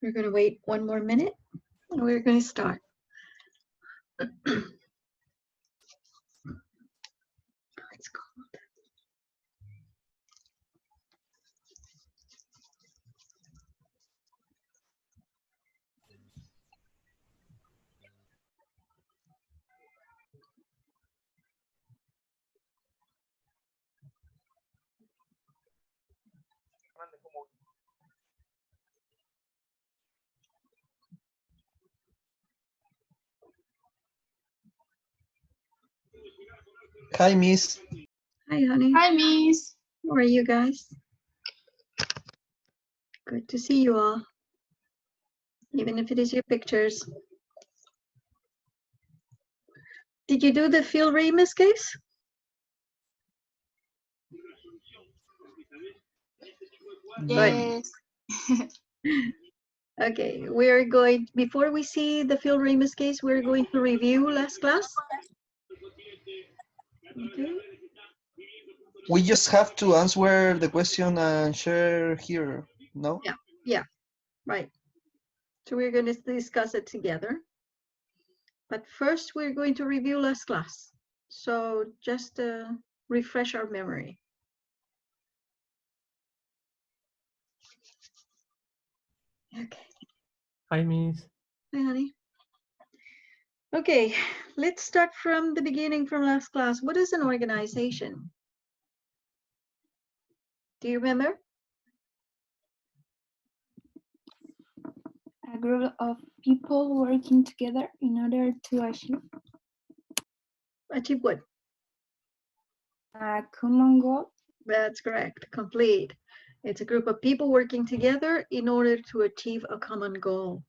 We're going to wait 1 more minute and we're going to start. It's cold. Hi, Miss. Hi, honey. Hi, Miss. How are you guys? Good to see you all, even if it is your pictures. Did you do the Phil Ramus case? Yes. Okay, we're going, before we see the Phil Ramus case, we're going to review last class. Okay. We just have to answer the question and share here, no? Yeah, right. So we're going to discuss it together. But first, we're going to review last class. So just refresh our memory. Okay. Hi, Miss. Hi, honey. Okay, let's start from the beginning from last class. What is an organization? Do you remember? A group of people working together in order to achieve Achieve what? a common goal. That's correct. Complete. It's a group of people working together in order to achieve a common goal.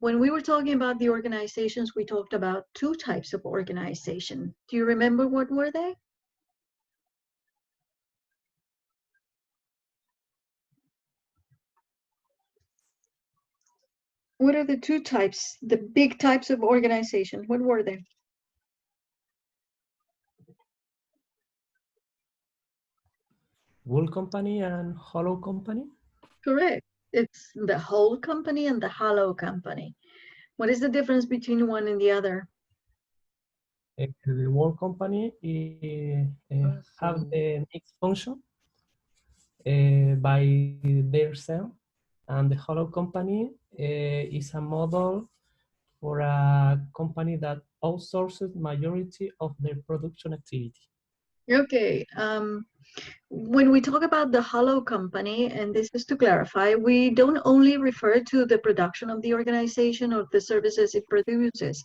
When we were talking about the organizations, we talked about 2 types of organization. Do you remember what were they? What are the 2 types, the big types of organization? What were they? Wool company and hollow company. Correct. It's the whole company and the hollow company. What is the difference between one and the other? The wool company have the mixed function by themselves, and the hollow company is a model for a company that outsources majority of their production activity. Okay. When we talk about the hollow company, and this is to clarify, we don't only refer to the production of the organization or the services it produces.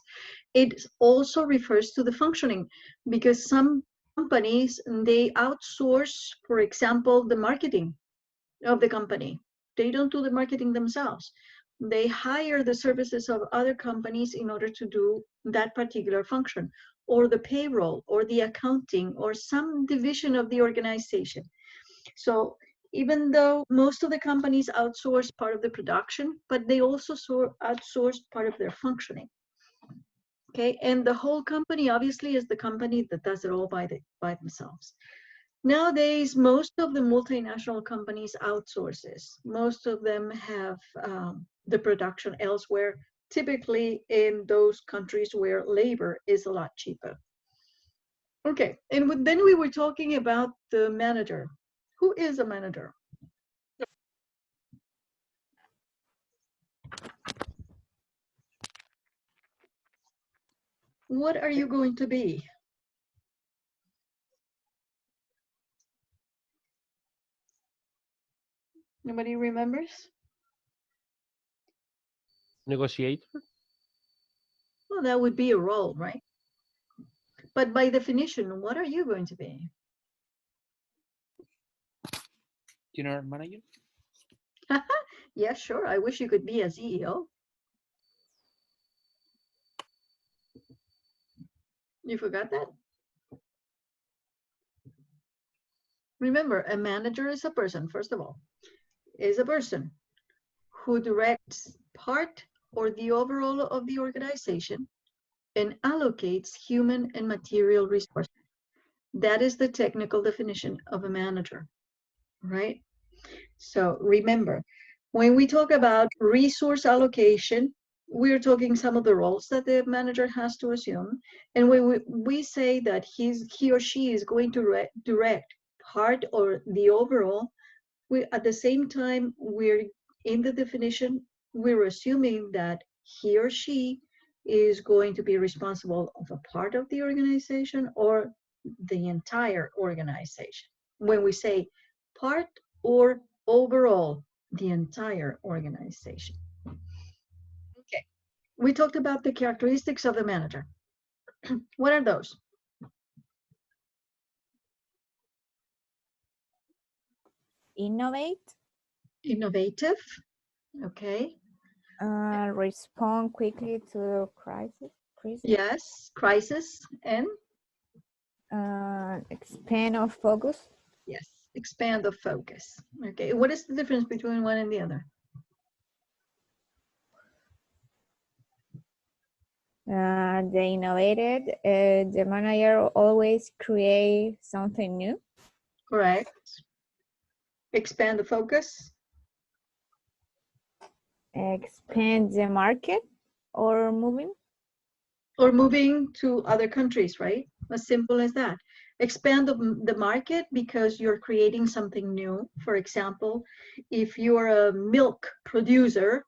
It also refers to the functioning, because some companies, they outsource, for example, the marketing of the company. They don't do the marketing themselves. They hire the services of other companies in order to do that particular function, or the payroll, or the accounting, or some division of the organization. So even though most of the companies outsource part of the production, but they also outsource part of their functioning. Okay, and the whole company obviously is the company that does it all by themselves. Nowadays, most of the multinational companies outsources. Most of them have the production elsewhere, typically in those countries where labor is a lot cheaper. Okay, and then we were talking about the manager. Who is a manager? What are you going to be? Nobody remembers? Negotiator? Well, that would be a role, right? But by definition, what are you going to be? General manager? Yeah, sure. I wish you could be a CEO. You forgot that? Remember, a manager is a person, first of all, is a person who directs part or the overall of the organization and allocates human and material resources. That is the technical definition of a manager, right? So remember, When we talk about resource allocation, we're talking some of the roles that the manager has to assume. And when we say that he or she is going to direct part or the overall, we at the same time, we're in the definition, we're assuming that he or she is going to be responsible of a part of the organization or the entire organization. When we say part or overall, the entire organization. Okay, we talked about the characteristics of the manager. What are those? Innovate, Innovative, okay. respond quickly to crisis, Yes, crisis, and expand or focus, yes, expand the focus. Okay, what is the difference between one and the other? the innovated, the manager always create something new. Correct. Expand the focus. Expand the market or moving. Or moving to other countries, right? As simple as that. Expand the market because you're creating something new. For example, if you're a milk producer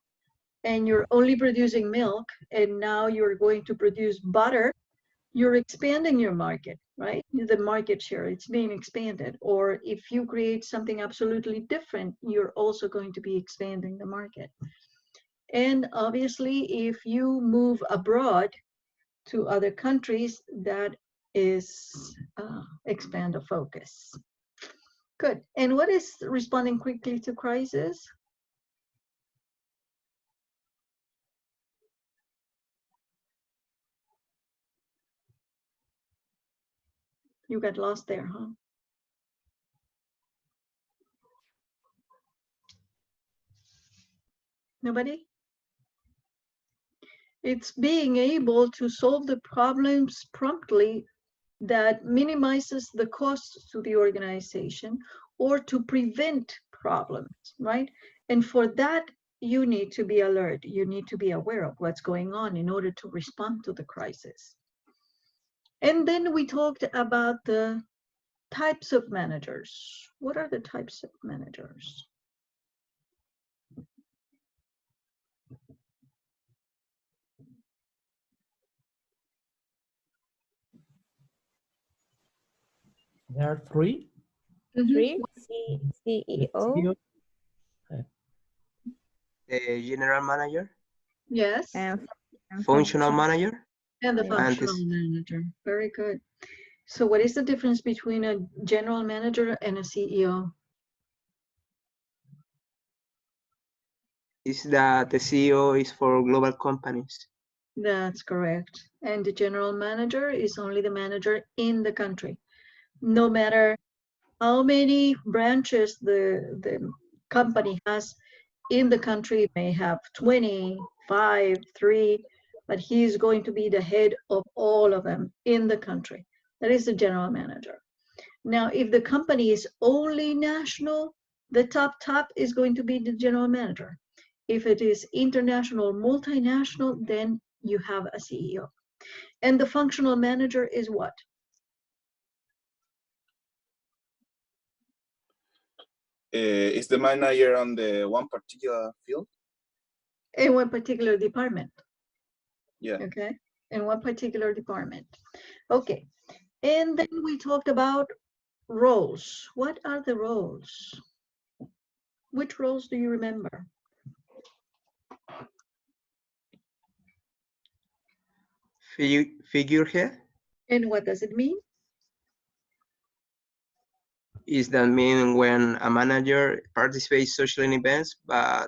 and you're only producing milk and now you're going to produce butter, you're expanding your market, right? The market share, it's being expanded. Or if you create something absolutely different, you're also going to be expanding the market. And obviously, if you move abroad to other countries, that is expand the focus. Good. And what is responding quickly to crisis? You got lost there, huh? Nobody? It's being able to solve the problems promptly that minimizes the costs to the organization or to prevent problems, right? And for that, you need to be alert. You need to be aware of what's going on in order to respond to the crisis. And then we talked about the types of managers. What are the types of managers? There are three. Three, The CEO, General manager, Yes, and functional manager, and the Yeah. functional manager. Very good. So what is the difference between a general manager and a CEO? is that the CEO is for global companies. That's correct. And the general manager is only the manager in the country. No matter how many branches the company has in the country, may have 20, 5, 3, but he's going to be the head of all of them in the country. That is the general manager. Now, if the company is only national, the top is going to be the general manager. If it is international, multinational, then you have a CEO. And the functional manager is what? Is the manager on the one particular field? In one particular department. Yeah. Okay, in one particular department. Okay, and then we talked about roles. What are the roles? Which roles do you remember? Figurehead, And what does it mean? is that mean when a manager participates social events, but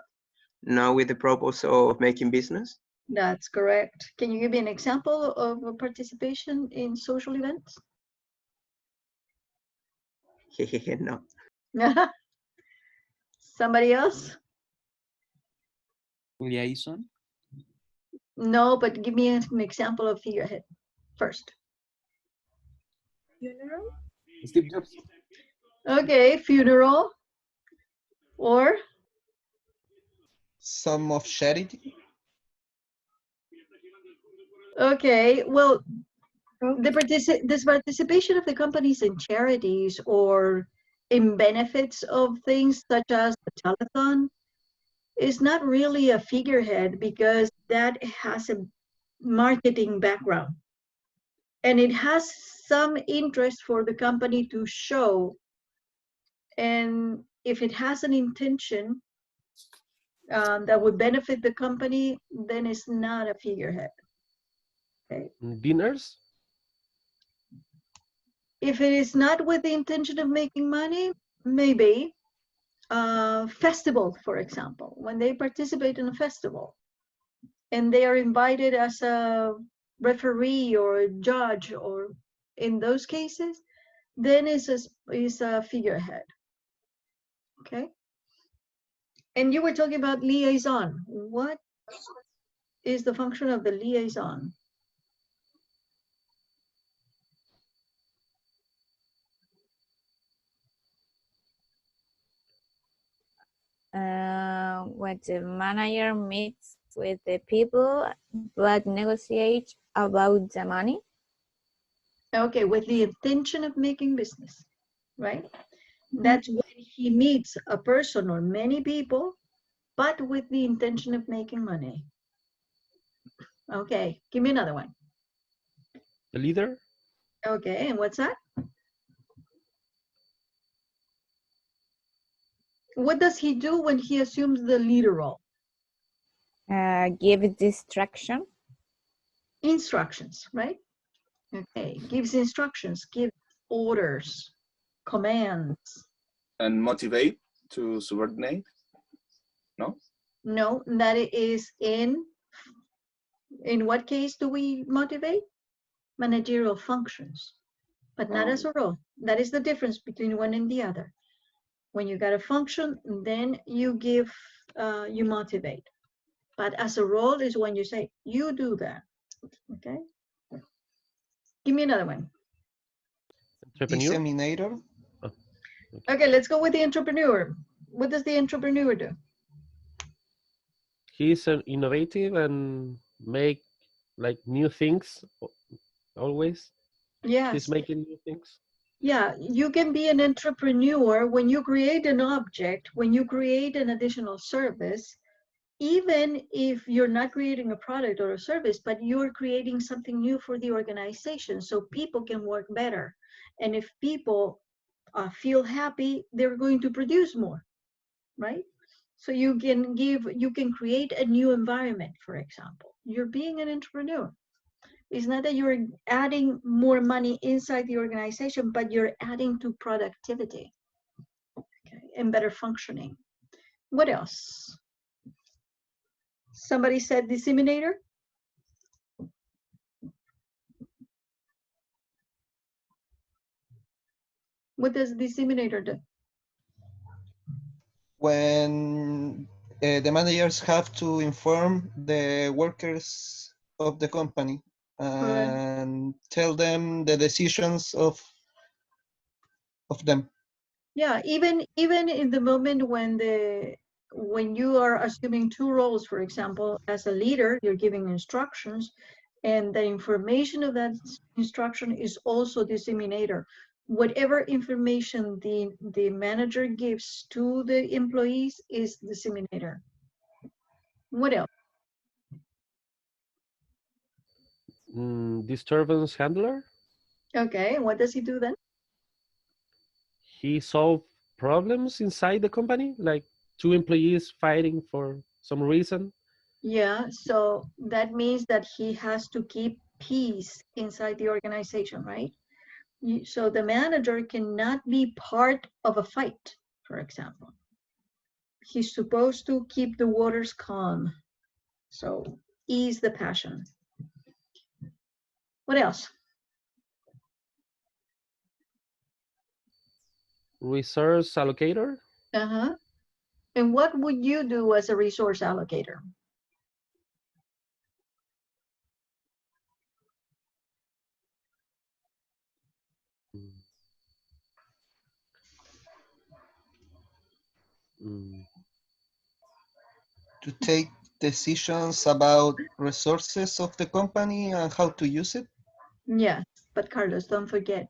not with the purpose of making business? That's correct. Can you give me an example of a participation in social events? No. Somebody else? Liaison. No, but give me an example of figurehead first. Funeral? Steve Jobs. Okay, funeral or some of charity? Okay, well, this participation of the companies in charities or in benefits of things such as the telethon is not really a figurehead because that has a marketing background. And it has some interest for the company to show. And if it has an intention that would benefit the company, then it's not a figurehead. Okay. Dinners? If it is not with the intention of making money, maybe. Festival, for example, when they participate in a festival and they are invited as a referee or a judge, or in those cases, then is a figurehead. Okay. And you were talking about liaison. What is the function of the liaison? When the manager meets with the people but negotiate about the money. Okay, with the intention of making business, right? That's when he meets a person or many people, but with the intention of making money. Okay, give me another one. The leader? Okay, and what's that? What does he do when he assumes the leader role? Give distraction. Instructions, right? Okay, gives instructions, gives orders, commands. And motivate to subordinate? No? No, that is in what case do we motivate? Managerial functions, but not as a role. That is the difference between one and the other. When you got a function, then you give, you motivate. But as a role is when you say, you do that, okay? Give me another one. Entrepreneur? Disseminator? Okay, let's go with the entrepreneur. What does the entrepreneur do? He's innovative and make like new things always. Yes. He's making new things. Yeah, you can be an entrepreneur when you create an object, when you create an additional service, even if you're not creating a product or a service, but you're creating something new for the organization so people can work better. And if people feel happy, they're going to produce more, right? So you can create a new environment, for example. You're being an entrepreneur. It's not that you're adding more money inside the organization, but you're adding to productivity, okay, and better functioning. What else? Somebody said disseminator? What does disseminator do? When the managers have to inform the workers of the company and tell them the decisions of them. Yeah, even in the moment when you are assuming two roles, for example, as a leader, you're giving instructions, and the information of that instruction is also disseminator. Whatever information the manager gives to the employees is disseminator. What else? Disturbance handler? Okay, what does he do then? He solve problems inside the company, like two employees fighting for some reason. Yeah, so that means that he has to keep peace inside the organization, right? So the manager cannot be part of a fight, for example. He's supposed to keep the waters calm. So ease the passion. What else? Resource allocator? Uh-huh. And what would you do as a resource allocator? To take decisions about resources of the company and how to use it? Yes, but Carlos, don't forget,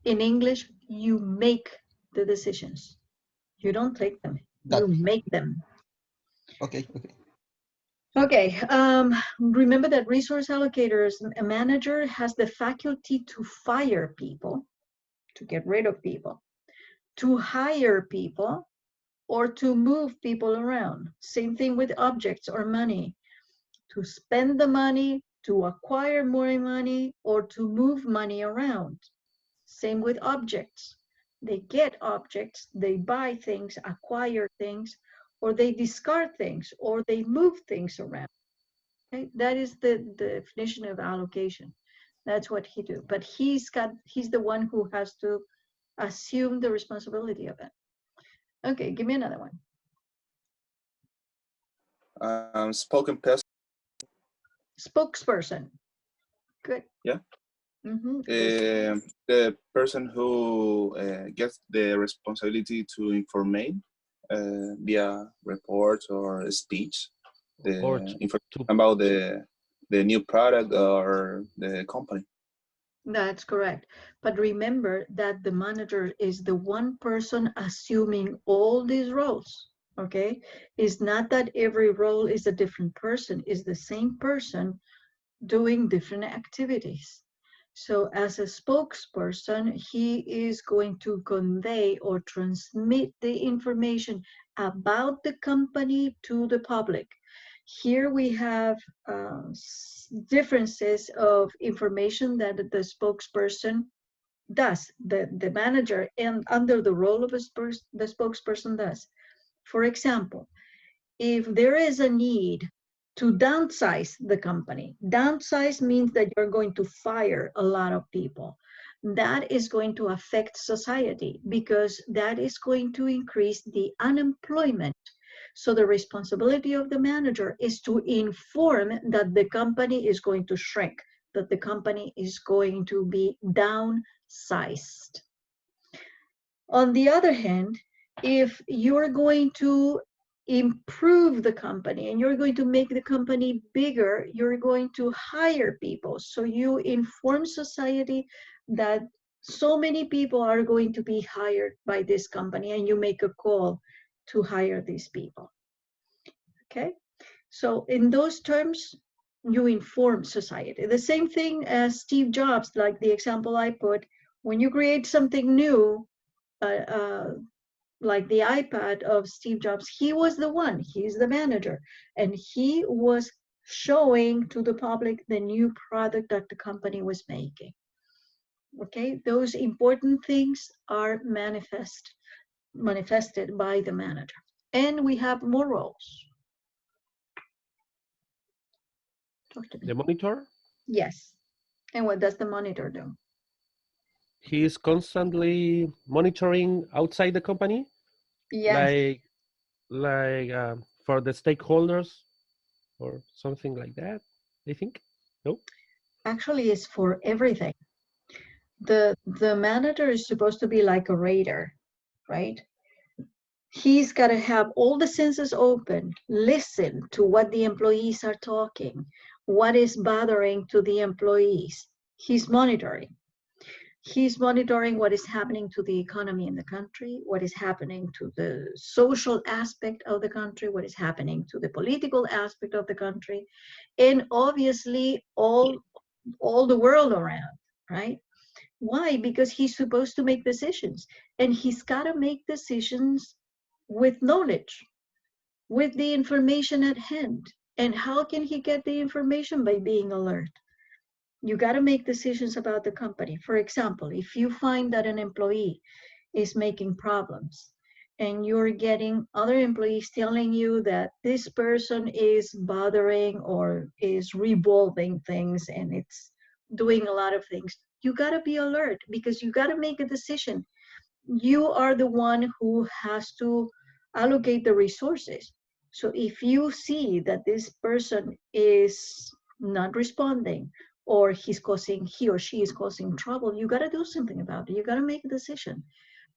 in English, you make the decisions. You don't take them, Got you it. make them. Okay, okay. Okay, remember that resource allocators, a manager has the faculty to fire people, to get rid of people, to hire people, or to move people around. Same thing with objects or money. To spend the money, to acquire more money, or to move money around. Same with objects. They get objects, they buy things, acquire things, or they discard things, or they move things around. Okay? That is the definition of allocation. That's what he do. But he's the one who has to assume the responsibility of it. Okay, give me another one. Spokesperson. Good. Yeah. Mm-hmm. The person who gets the responsibility to inform via reports or speech Or information about the new product or the company. That's correct. But remember that the manager is the one person assuming all these roles, okay? It's not that every role is a different person, it's the same person doing different activities. So as a spokesperson, he is going to convey or transmit the information about the company to the public. Here we have differences of information that the spokesperson does, the manager and under the role of the spokesperson does. For example, if there is a need to downsize the company, downsize means that you're going to fire a lot of people. That is going to affect society because that is going to increase the unemployment. So the responsibility of the manager is to inform that the company is going to shrink, that the company is going to be downsized. On the other hand, if you're going to improve the company and you're going to make the company bigger, you're going to hire people. So you inform society that so many people are going to be hired by this company and you make a call to hire these people. Okay, so in those terms, you inform society. The same thing as Steve Jobs, like the example I put, when you create something new, like the iPad of Steve Jobs, he was the one, he's the manager, and he was showing to the public the new product that the company was making. Okay, those important things are manifested by the manager. And we have more roles. Talk to me. the monitor, Yes. And what does the monitor do? he is constantly monitoring outside the company, Yes. like for the stakeholders or something like that, I think. No? Actually, it's for everything. The manager is supposed to be like a radar, right? He's got to have all the senses open, listen to what the employees are talking, what is bothering to the employees. He's monitoring. He's monitoring what is happening to the economy in the country, what is happening to the social aspect of the country, what is happening to the political aspect of the country, and obviously all the world around, right? Why? Because he's supposed to make decisions, and he's got to make decisions with knowledge, with the information at hand. And how can he get the information? By being alert. You got to make decisions about the company. For example, if you find that an employee is making problems and you're getting other employees telling you that this person is bothering or is revolving things and it's doing a lot of things, you got to be alert because you got to make a decision. You are the one who has to allocate the resources. So if you see that this person is not responding or he or she is causing trouble, you got to do something about it. You got to make a decision.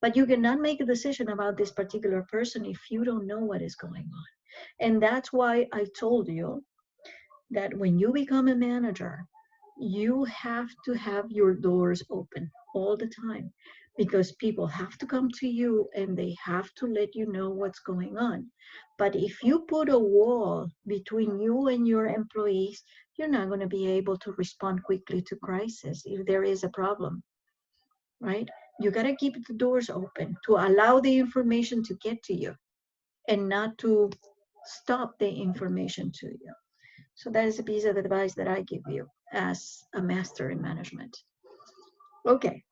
But you cannot make a decision about this particular person if you don't know what is going on. And that's why I told you that when you become a manager, you have to have your doors open all the time, because people have to come to you and they have to let you know what's going on. But if you put a wall between you and your employees, you're not going to be able to respond quickly to crisis if there is a problem, right? You got to keep the doors open to allow the information to get to you and not to stop the information to you. So that is a piece of advice that I give you as a master in management. Okay.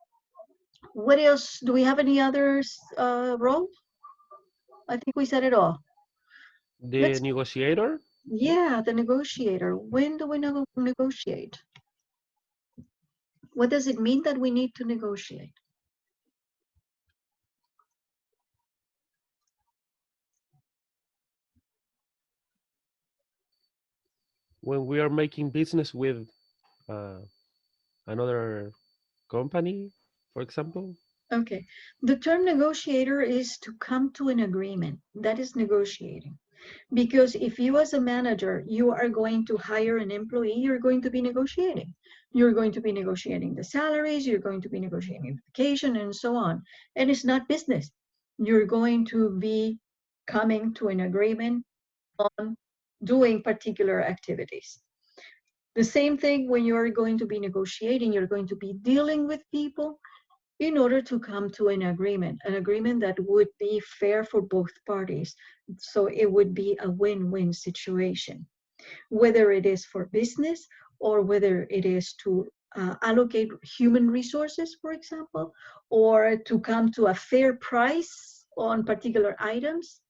What else? Do we have any others role? I think we said it all. The Let's- negotiator? Yeah, the negotiator. When do we negotiate? What does it mean that we need to negotiate? When we are making business with another company, for example? Okay. The term negotiator is to come to an agreement. That is negotiating. Because if you as a manager, you are going to hire an employee, you're going to be negotiating. You're going to be negotiating the salaries, you're going to be negotiating vacation and so on. And it's not business. You're going to be coming to an agreement on doing particular activities. The same thing when you're going to be negotiating, you're going to be dealing with people in order to come to an agreement that would be fair for both parties. So it would be a win-win situation, whether it is for business or whether it is to allocate human resources, for example, or to come to a fair price on particular items.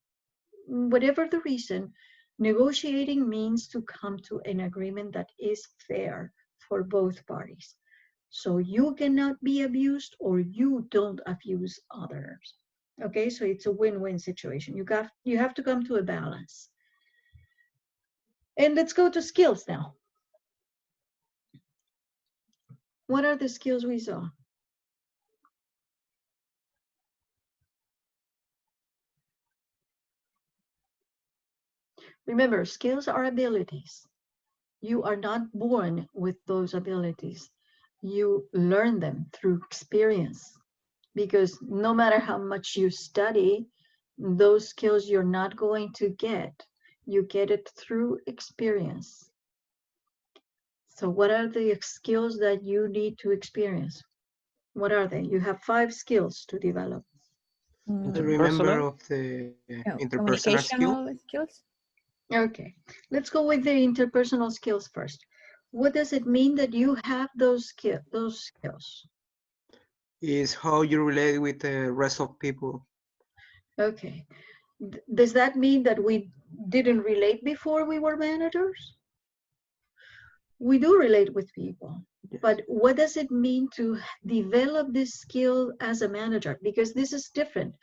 Whatever the reason, negotiating means to come to an agreement that is fair for both parties. So you cannot be abused or you don't abuse others. Okay, so it's a win-win situation. You have to come to a balance. And let's go to skills now. What are the skills we saw? Remember, skills are abilities. You are not born with those abilities. You learn them through experience, because no matter how much you study, those skills you're not going to get. You get it through experience. So what are the skills that you need to experience? What are they? You have 5 skills to develop. Do you remember Interpersonal? of the interpersonal skill? Communicational skills. Okay, let's go with the interpersonal skills first. What does it mean that you have those skills? Is how you relate with the rest of people. Okay. Does that mean that we didn't relate before we were managers? We do relate with people, Yes. but what does it mean to develop this skill as a manager? Because this is different.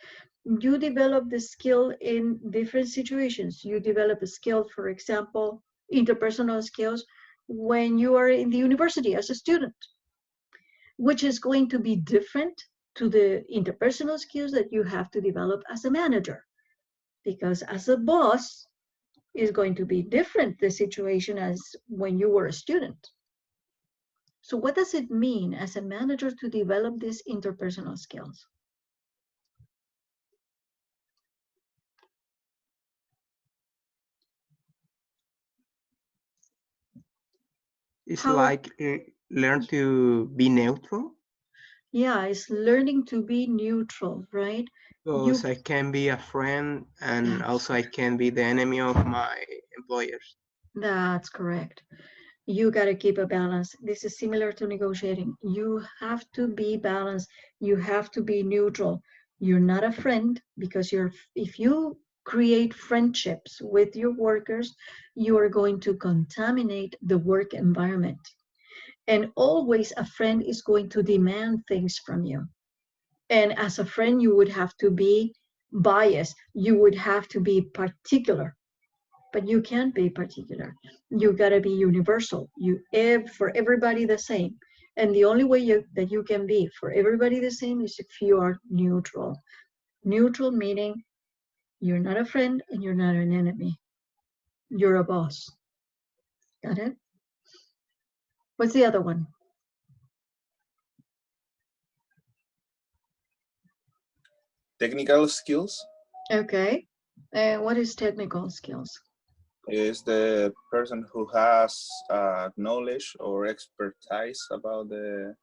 You develop the skill in different situations. You develop a skill, for example, interpersonal skills, when you are in the university as a student, which is going to be different to the interpersonal skills that you have to develop as a manager. Because as a boss, is going to be different, the situation, as when you were a student. So what does it mean as a manager to develop these interpersonal skills? It's How- like learn to be neutral. Yeah, it's learning to be neutral, right? Because I can be a friend and Yes. also I can be the enemy of my employers. That's correct. You got to keep a balance. This is similar to negotiating. You have to be balanced. You have to be neutral. You're not a friend, because if you create friendships with your workers, you are going to contaminate the work environment. And always a friend is going to demand things from you. And as a friend, you would have to be biased. You would have to be particular. But you can't be particular. You gotta be universal. For everybody the same. And the only way that you can be for everybody the same is if you are neutral. Neutral meaning You're not a friend and you're not an enemy. You're a boss. Got it? What's the other one? Technical skills Okay. What is technical skills? is the person who has knowledge or expertise about the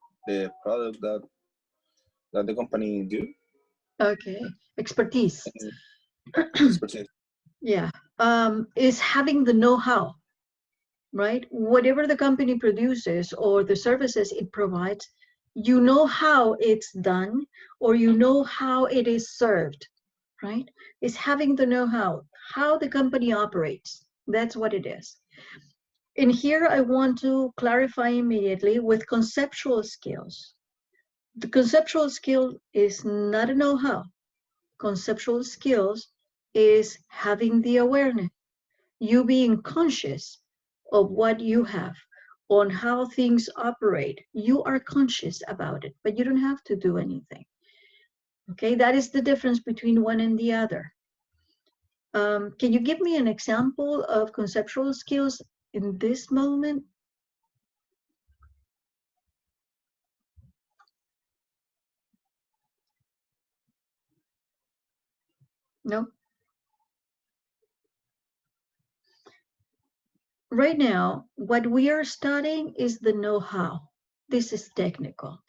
product that the company do. Okay. Expertise. Expertise. Yeah. Is having the know-how, right? Whatever the company produces or the services it provides, you know how it's done or you know how it is served, right? Is having the know-how, how the company operates. That's what it is. And here I want to clarify immediately with conceptual skills. The conceptual skill is not a know-how. Conceptual skills is having the awareness, you being conscious of what you have, on how things operate. You are conscious about it, but you don't have to do anything. Okay, that is the difference between one and the other. Can you give me an example of conceptual skills in this moment? No? Right now, what we are studying is the know-how. This is technical.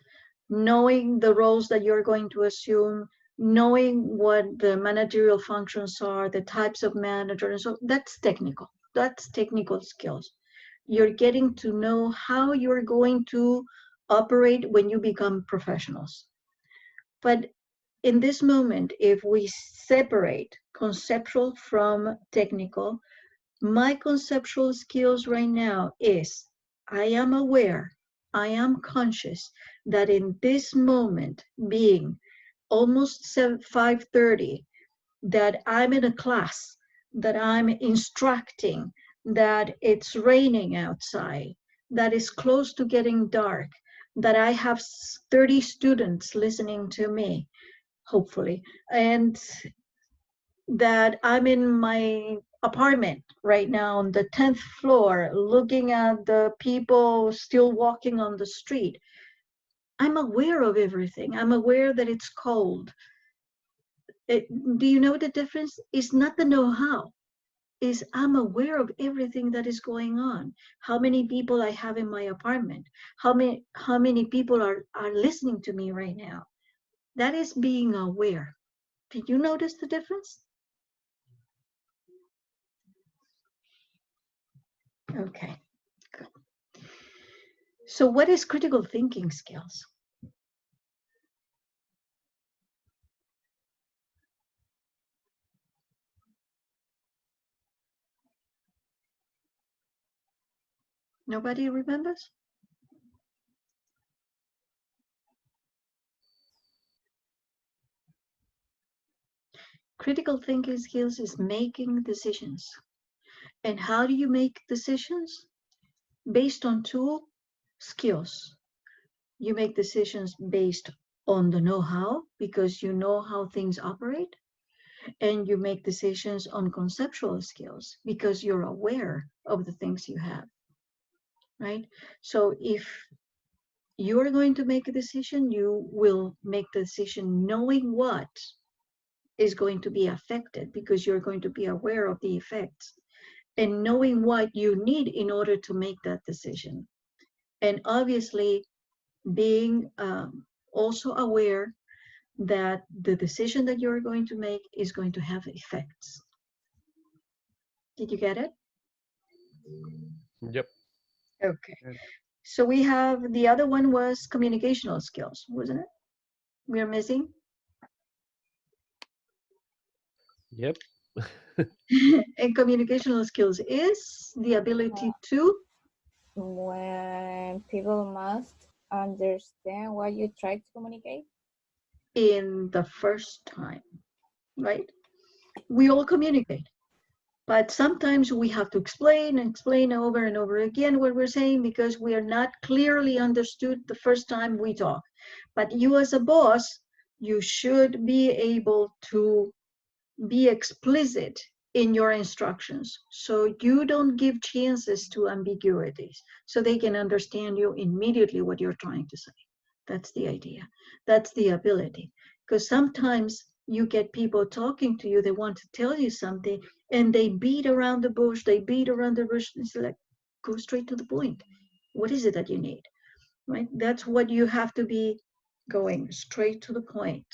Knowing the roles that you're going to assume, knowing what the managerial functions are, the types of managers, so that's technical. That's technical skills. You're getting to know how you're going to operate when you become professionals. But in this moment, if we separate conceptual from technical, my conceptual skills right now is I am aware, I am conscious that in this moment, being almost 5:30, that I'm in a class, that I'm instructing, that it's raining outside, that it's close to getting dark, that I have 30 students listening to me, hopefully, and that I'm in my apartment right now on the 10th floor looking at the people still walking on the street. I'm aware of everything. I'm aware that it's cold. Do you know the difference? It's not the know-how. Is I'm aware of everything that is going on. How many people I have in my apartment. How many people are listening to me right now. That is being aware. Did you notice the difference? Okay, good. So what is critical thinking skills? Nobody remembers? Critical thinking skills is making decisions. And how do you make decisions? Based on two skills. You make decisions based on the know-how because you know how things operate. And you make decisions on conceptual skills because you're aware of the things you have, right? So if you are going to make a decision, you will make the decision knowing what is going to be affected because you're going to be aware of the effects and knowing what you need in order to make that decision. And obviously being also aware that the decision that you're going to make is going to have effects. Did you get it? Yep. Okay. So we have, the other one was communicational skills, wasn't it? We are missing? Yep. And communicational skills is the ability to? When people must understand what you try to communicate. In the first time, right? We all communicate, but sometimes we have to explain and explain over and over again what we're saying because we are not clearly understood the first time we talk. But you as a boss, you should be able to be explicit in your instructions so you don't give chances to ambiguities, so they can understand you immediately what you're trying to say. That's the idea. That's the ability. Because sometimes you get people talking to you, they want to tell you something, and they beat around the bush, It's like, go straight to the point. What is it that you need, right? That's what you have to be, going straight to the point,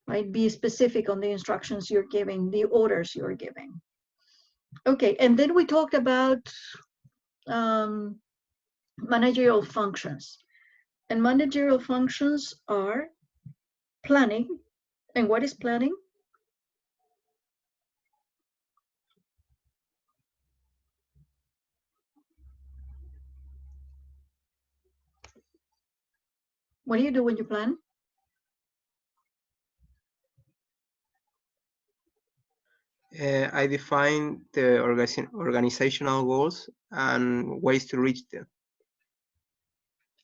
right? Be specific on the instructions you're giving, the orders you're giving. Okay, and then we talked about managerial functions. And managerial functions are planning. And what is planning? What do you do when you plan? I define the organizational goals and ways to reach them.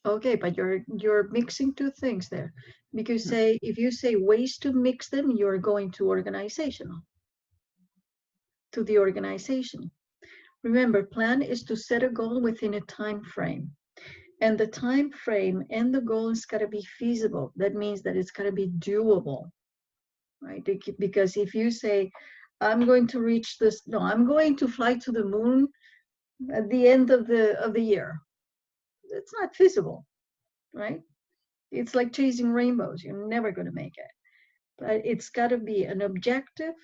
Okay, but you're mixing two things there. Because if you say ways to mix them, you're going to organizational, to the organization. Remember, plan is to set a goal within a time frame. And the time frame and the goal is got to be feasible. That means that it's got to be doable, right? Because if you say, I'm going to reach this, no, I'm going to fly to the moon at the end of the year. It's not feasible, right? It's like chasing rainbows. You're never going to make it. But it's got to be an objective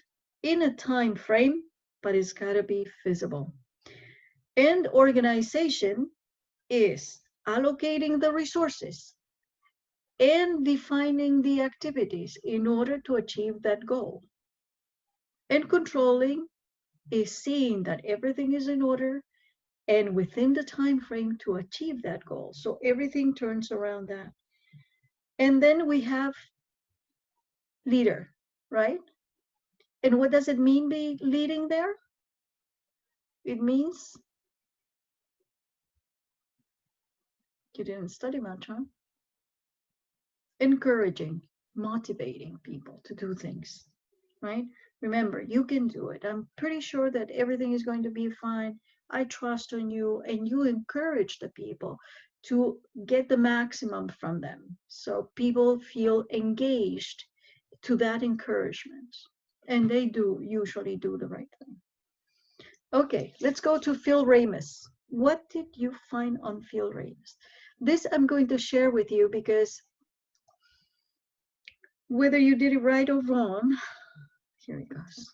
in a time frame, but it's got to be feasible. And organization is allocating the resources and defining the activities in order to achieve that goal. And controlling is seeing that everything is in order and within the time frame to achieve that goal. So everything turns around that. And then we have leader, right? And what does it mean be leading there? It means you didn't study much, huh? Encouraging, motivating people to do things, right? Remember, you can do it. I'm pretty sure that everything is going to be fine. I trust in you, and you encourage the people to get the maximum from them. So people feel engaged to that encouragement, and they do usually do the right thing. Okay, let's go to Phil Ramus. What did you find on Phil Ramus? This I'm going to share with you because whether you did it right or wrong, here it goes.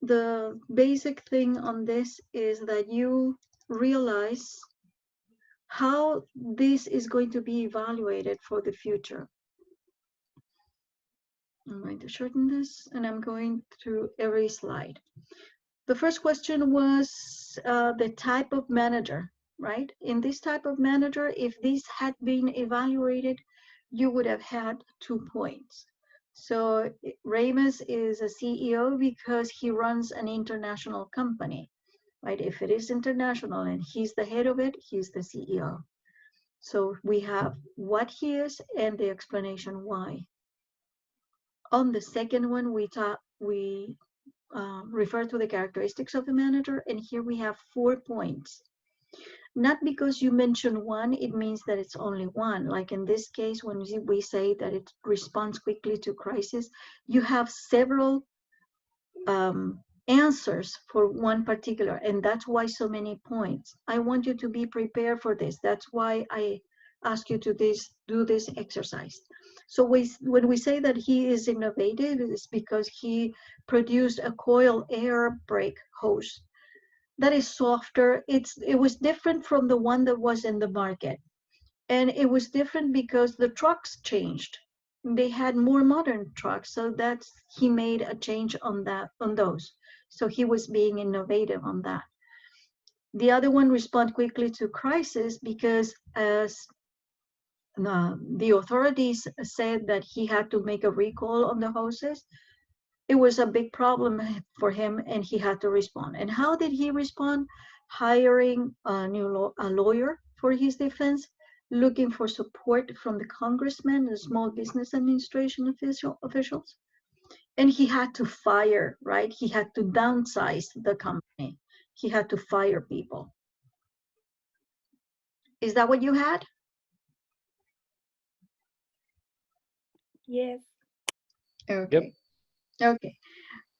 The basic thing on this is that you realize how this is going to be evaluated for the future. I'm going to shorten this, and I'm going through every slide. The first question was the type of manager, right? In this type of manager, if this had been evaluated, you would have had 2 points. So Ramus is a CEO because he runs an international company, right? If it is international and he's the head of it, he's the CEO. So we have what he is and the explanation why. On the second one, we refer to the characteristics of the manager, and here we have 4 points. Not because you mention one, it means that it's only one. Like in this case, when we say that it responds quickly to crisis, you have several answers for one particular, and that's why so many points. I want you to be prepared for this. That's why I ask you to do this exercise. So when we say that he is innovative, it's because he produced a coil air brake hose that is softer. It was different from the one that was in the market. And it was different because the trucks changed. They had more modern trucks, so he made a change on those. So he was being innovative on that. The other one, respond quickly to crisis, because as the authorities said that he had to make a recall on the hoses, it was a big problem for him, and he had to respond. And how did he respond? Hiring a lawyer for his defense, looking for support from the congressman and Small Business Administration officials, And he had to fire, right? He had to downsize the company. He had to fire people. Is that what you had? Yes. Okay. Okay.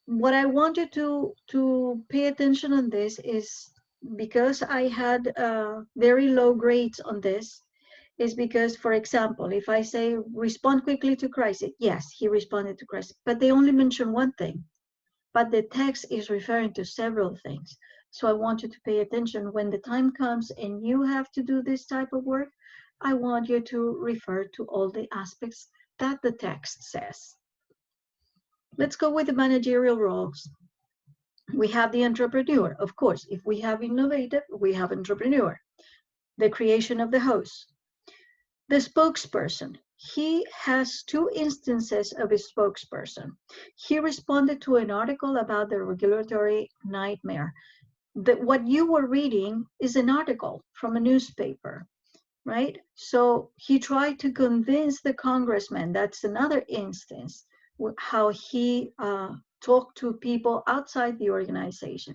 What I want you to pay attention on this is, because I had very low grades on this, is because, for example, if I say respond quickly to crisis, yes, he responded to crisis, but they only mention one thing, but the text is referring to several things. So I want you to pay attention when the time comes and you have to do this type of work. I want you to refer to all the aspects that the text says. Let's go with the managerial roles. We have the entrepreneur, of course. If we have innovative, we have entrepreneur. The creation of the host. The spokesperson. He has two instances of a spokesperson. He responded to an article about the regulatory nightmare. What you were reading is an article from a newspaper, right? So he tried to convince the congressman. That's another instance how he talked to people outside the organization.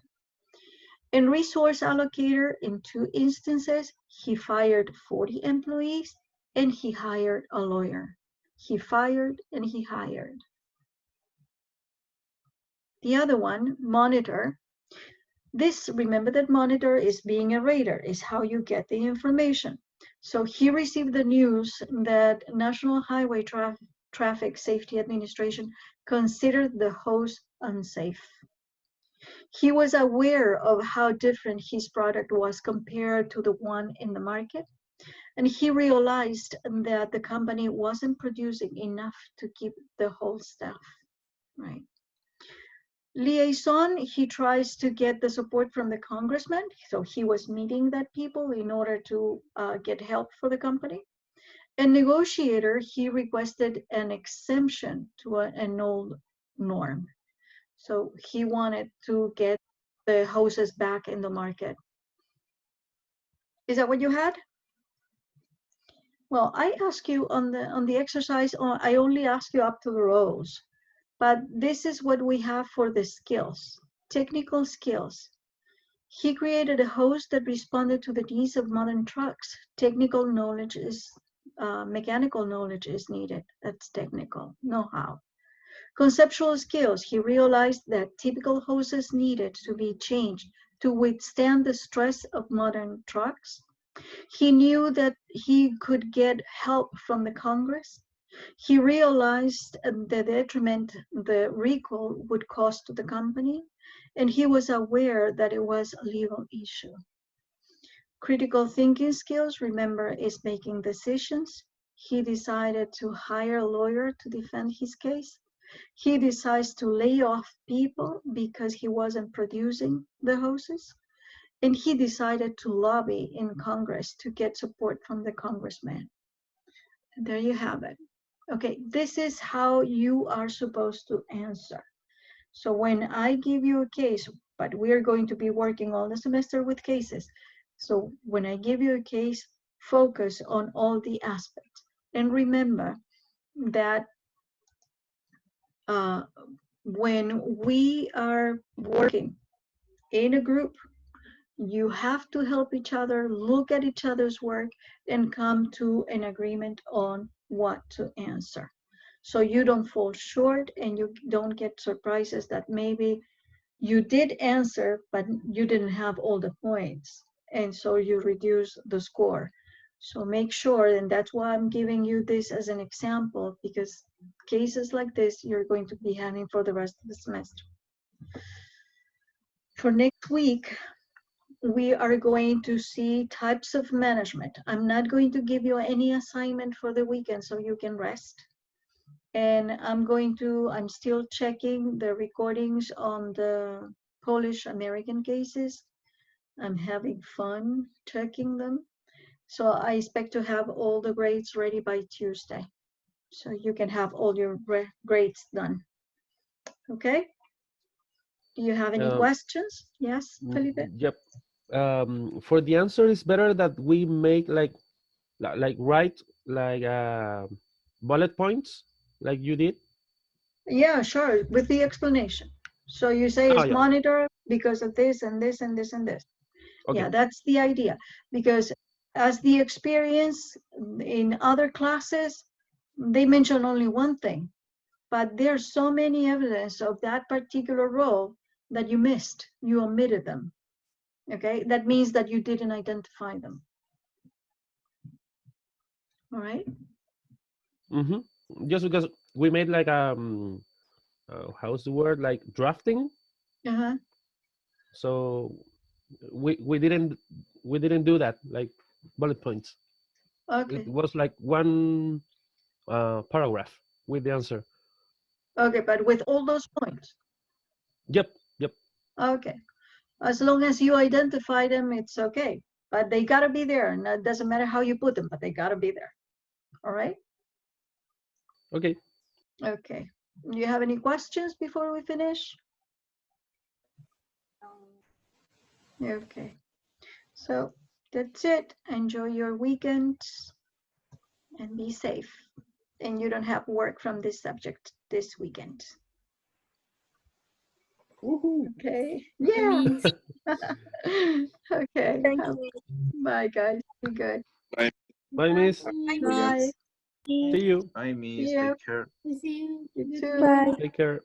In resource allocator, in two instances, he fired 40 employees and he hired a lawyer. He fired and he hired. The other one, monitor. This, remember that monitor is being a radar, is how you get the information. So he received the news that National Highway Traffic Safety Administration considered the hose unsafe. He was aware of how different his product was compared to the one in the market, and he realized that the company wasn't producing enough to keep the whole staff, right? Liaison, he tries to get the support from the congressman, so he was meeting that people in order to get help for the company. And negotiator, he requested an exemption to an old norm. So he wanted to get the hoses back in the market. Is that what you had? Well, I ask you on the exercise, I only ask you up to the rows, but this is what we have for the skills, technical skills. He created a hose that responded to the needs of modern trucks. Technical knowledge is, mechanical knowledge is needed. That's technical know-how. Conceptual skills, he realized that typical hoses needed to be changed to withstand the stress of modern trucks. He knew that he could get help from the Congress. He realized the detriment the recall would cause to the company, and he was aware that it was a legal issue. Critical thinking skills, remember, is making decisions. He decided to hire a lawyer to defend his case. He decides to lay off people because he wasn't producing the hoses. And he decided to lobby in Congress to get support from the congressman. And there you have it. Okay, this is how you are supposed to answer. So when I give you a case, but we are going to be working all the semester with cases. So when I give you a case, focus on all the aspects. And remember that when we are working in a group, you have to help each other, look at each other's work, and come to an agreement on what to answer. So you don't fall short and you don't get surprises that maybe you did answer, but you didn't have all the points. And so you reduce the score. So make sure, and that's why I'm giving you this as an example, because cases like this, you're going to be having for the rest of the semester. For next week, we are going to see types of management. I'm not going to give you any assignment for the weekend so you can rest. And I'm still checking the recordings on the Polish American cases. I'm having fun checking them. So I expect to have all the grades ready by Tuesday. So you can have all your grades done. Okay? Do you have any questions? Yes, Felipe? Yep. For the answer, it's better that we make write bullet points like you did. Yeah, sure, with the explanation. So you say Oh, it's yeah. monitor because of this and this and this and this. Okay. Yeah, that's the idea. Because as the experience in other classes, they mention only one thing, but there's so many evidence of that particular role that you missed, you omitted them. Okay, that means that you didn't identify them. All right. Mm-hmm. Just because we made like how's the word, like drafting, Uh-huh. so we didn't do that, like bullet points. Okay. It was like one paragraph with the answer. Okay, but with all those points. Yep. Okay. As long as you identify them, it's okay. But they gotta be there, and it doesn't matter how you put them, but they gotta be there. All right. Okay. Okay. Do you have any questions before we finish? Okay. So that's it. Enjoy your weekend and be safe. And you don't have work from this subject this weekend. Okay. Yeah. Miss. Okay. Thank you. Bye, guys. Be good. Bye, miss. Bye. See you. Bye, miss. Yeah. Take care. See you. You too. Bye. Take care.